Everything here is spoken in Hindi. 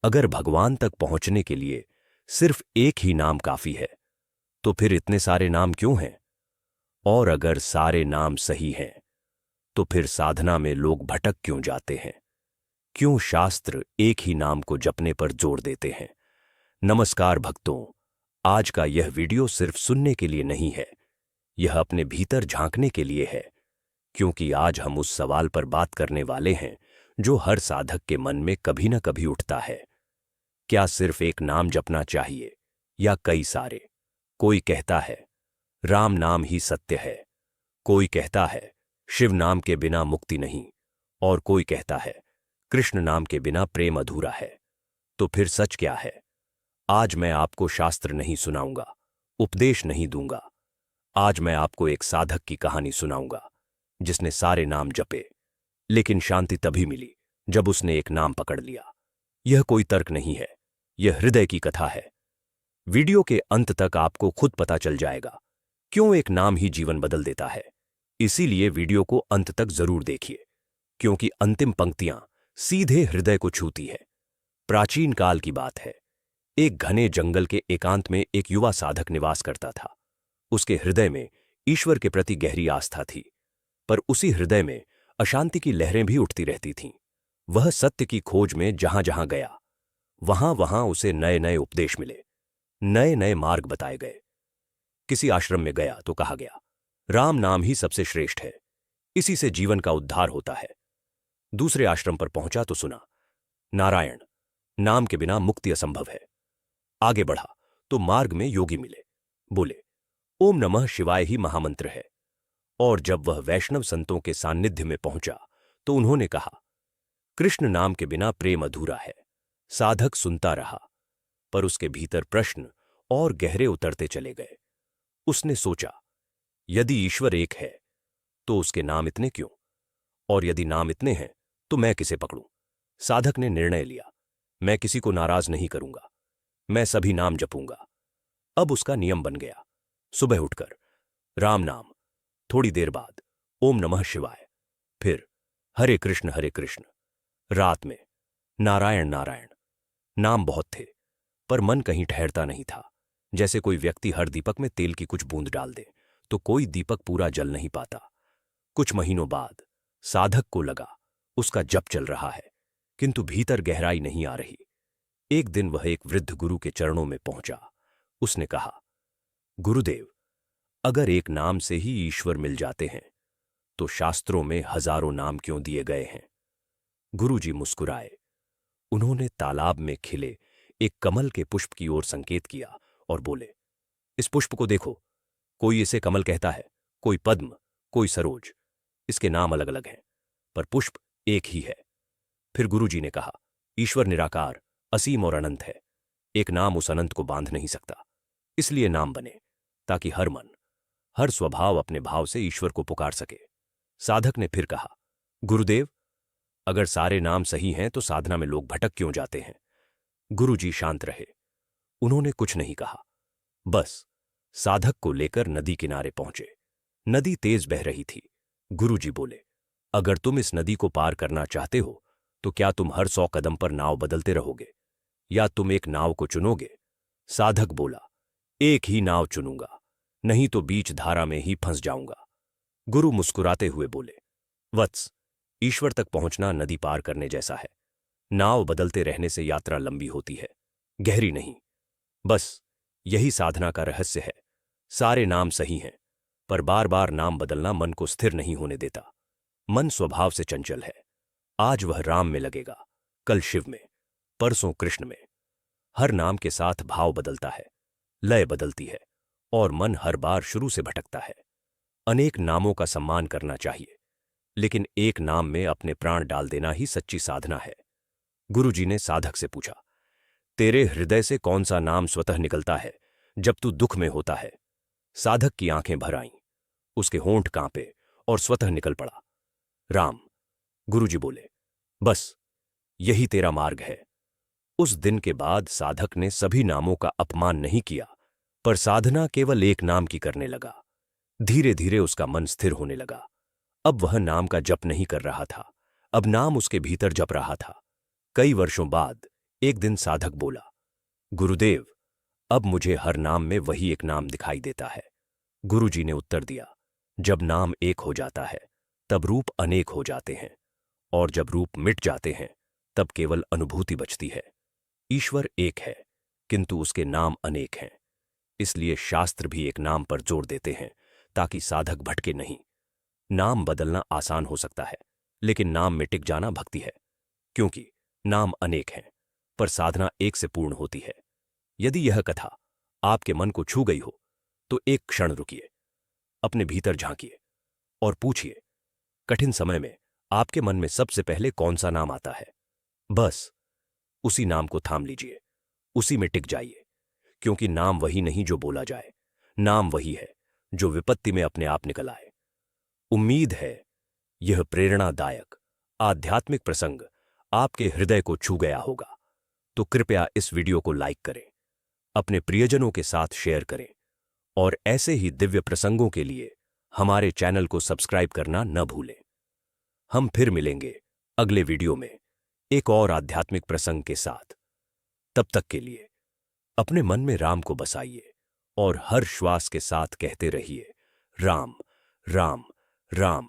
अगर भगवान तक पहुंचने के लिए सिर्फ एक ही नाम काफी है, तो फिर इतने सारे नाम क्यों हैं? और अगर सारे नाम सही हैं, तो फिर साधना में लोग भटक क्यों जाते हैं? क्यों शास्त्र एक ही नाम को जपने पर जोर देते हैं? नमस्कार भक्तों, आज का यह वीडियो सिर्फ सुनने के लिए नहीं है, यह अपने भीतर झांकने के लिए है, क्योंकि आज हम उस सवाल पर बात करने वाले हैं जो हर साधक के मन में कभी न कभी उठता है। क्या सिर्फ एक नाम जपना चाहिए या कई सारे? कोई कहता है राम नाम ही सत्य है, कोई कहता है शिव नाम के बिना मुक्ति नहीं, और कोई कहता है कृष्ण नाम के बिना प्रेम अधूरा है। तो फिर सच क्या है? आज मैं आपको शास्त्र नहीं सुनाऊंगा, उपदेश नहीं दूंगा। आज मैं आपको एक साधक की कहानी सुनाऊंगा जिसने सारे नाम जपे, लेकिन शांति तभी मिली जब उसने एक नाम पकड़ लिया। यह कोई तर्क नहीं है, यह हृदय की कथा है। वीडियो के अंत तक आपको खुद पता चल जाएगा क्यों एक नाम ही जीवन बदल देता है। इसीलिए वीडियो को अंत तक जरूर देखिए, क्योंकि अंतिम पंक्तियां सीधे हृदय को छूती है। प्राचीन काल की बात है। एक घने जंगल के एकांत में एक युवा साधक निवास करता था। उसके हृदय में ईश्वर के प्रति गहरी आस्था थी, पर उसी हृदय में अशांति की लहरें भी उठती रहती थीं। वह सत्य की खोज में जहां जहां गया, वहां वहां उसे नए नए उपदेश मिले, नए नए मार्ग बताए गए। किसी आश्रम में गया तो कहा गया राम नाम ही सबसे श्रेष्ठ है, इसी से जीवन का उद्धार होता है। दूसरे आश्रम पर पहुंचा तो सुना नारायण नाम के बिना मुक्ति असंभव है। आगे बढ़ा तो मार्ग में योगी मिले, बोले ओम नमः शिवाय ही महामंत्र है। और जब वह वैष्णव संतों के सान्निध्य में पहुंचा तो उन्होंने कहा कृष्ण नाम के बिना प्रेम अधूरा है। साधक सुनता रहा, पर उसके भीतर प्रश्न और गहरे उतरते चले गए। उसने सोचा यदि ईश्वर एक है तो उसके नाम इतने क्यों, और यदि नाम इतने हैं तो मैं किसे पकड़ूं? साधक ने निर्णय लिया, मैं किसी को नाराज नहीं करूंगा, मैं सभी नाम जपूंगा। अब उसका नियम बन गया, सुबह उठकर राम नाम, थोड़ी देर बाद ओम नमः शिवाय, फिर हरे कृष्ण, रात में नारायण नारायण। नाम बहुत थे, पर मन कहीं ठहरता नहीं था। जैसे कोई व्यक्ति हर दीपक में तेल की कुछ बूंद डाल दे तो कोई दीपक पूरा जल नहीं पाता। कुछ महीनों बाद साधक को लगा उसका जप चल रहा है, किंतु भीतर गहराई नहीं आ रही। एक दिन वह एक वृद्ध गुरु के चरणों में पहुंचा। उसने कहा गुरुदेव, अगर एक नाम से ही ईश्वर मिल जाते हैं तो शास्त्रों में हजारों नाम क्यों दिए गए हैं? गुरुजी मुस्कुराए। उन्होंने तालाब में खिले एक कमल के पुष्प की ओर संकेत किया और बोले इस पुष्प को देखो, कोई इसे कमल कहता है, कोई पद्म, कोई सरोज। इसके नाम अलग अलग हैं, पर पुष्प एक ही है। फिर गुरुजी ने कहा ईश्वर निराकार, असीम और अनंत है। एक नाम उस अनंत को बांध नहीं सकता, इसलिए नाम बने ताकि हर मन, हर स्वभाव अपने भाव से ईश्वर को पुकार सके। साधक ने फिर कहा गुरुदेव, अगर सारे नाम सही हैं तो साधना में लोग भटक क्यों जाते हैं? गुरुजी शांत रहे। उन्होंने कुछ नहीं कहा, बस साधक को लेकर नदी किनारे पहुंचे। नदी तेज बह रही थी। गुरुजी बोले अगर तुम इस नदी को पार करना चाहते हो तो क्या तुम हर 100 कदम पर नाव बदलते रहोगे, या तुम एक नाव को चुनोगे? साधक बोला एक ही नाव चुनूंगा, नहीं तो बीच धारा में ही फंस जाऊंगा। गुरु मुस्कुराते हुए बोले वत्स, ईश्वर तक पहुंचना नदी पार करने जैसा है। नाव बदलते रहने से यात्रा लंबी होती है, गहरी नहीं। बस यही साधना का रहस्य है। सारे नाम सही हैं, पर बार बार नाम बदलना मन को स्थिर नहीं होने देता। मन स्वभाव से चंचल है। आज वह राम में लगेगा, कल शिव में, परसों कृष्ण में। हर नाम के साथ भाव बदलता है, लय बदलती है, और मन हर बार शुरू से भटकता है। अनेक नामों का सम्मान करना चाहिए, लेकिन एक नाम में अपने प्राण डाल देना ही सच्ची साधना है। गुरुजी ने साधक से पूछा तेरे हृदय से कौन सा नाम स्वतः निकलता है जब तू दुख में होता है? साधक की आंखें भर आईं, उसके होंठ कांपे और स्वतः निकल पड़ा राम। गुरुजी बोले बस यही तेरा मार्ग है। उस दिन के बाद साधक ने सभी नामों का अपमान नहीं किया, पर साधना केवल एक नाम की करने लगा। धीरे धीरे उसका मन स्थिर होने लगा। अब वह नाम का जप नहीं कर रहा था, अब नाम उसके भीतर जप रहा था। कई वर्षों बाद एक दिन साधक बोला, गुरुदेव, अब मुझे हर नाम में वही एक नाम दिखाई देता है। गुरुजी ने उत्तर दिया, जब नाम एक हो जाता है तब रूप अनेक हो जाते हैं, और जब रूप मिट जाते हैं तब केवल अनुभूति बचती है। ईश्वर एक है, किंतु उसके नाम अनेक हैं। इसलिए शास्त्र भी एक नाम पर जोर देते हैं ताकि साधक भटके नहीं। नाम बदलना आसान हो सकता है, लेकिन नाम में टिक जाना भक्ति है, क्योंकि नाम अनेक हैं पर साधना एक से पूर्ण होती है। यदि यह कथा आपके मन को छू गई हो तो एक क्षण रुकिए, अपने भीतर झांकिए और पूछिए, कठिन समय में आपके मन में सबसे पहले कौन सा नाम आता है? बस उसी नाम को थाम लीजिए, उसी में टिक जाइए, क्योंकि नाम वही नहीं जो बोला जाए, नाम वही है जो विपत्ति में अपने आप निकल आए। उम्मीद है यह प्रेरणादायक आध्यात्मिक प्रसंग आपके हृदय को छू गया होगा। तो कृपया इस वीडियो को लाइक करें, अपने प्रियजनों के साथ शेयर करें, और ऐसे ही दिव्य प्रसंगों के लिए हमारे चैनल को सब्सक्राइब करना न भूलें। हम फिर मिलेंगे अगले वीडियो में एक और आध्यात्मिक प्रसंग के साथ। तब तक के लिए अपने मन में राम को बसाइए और हर श्वास के साथ कहते रहिए, राम राम राम।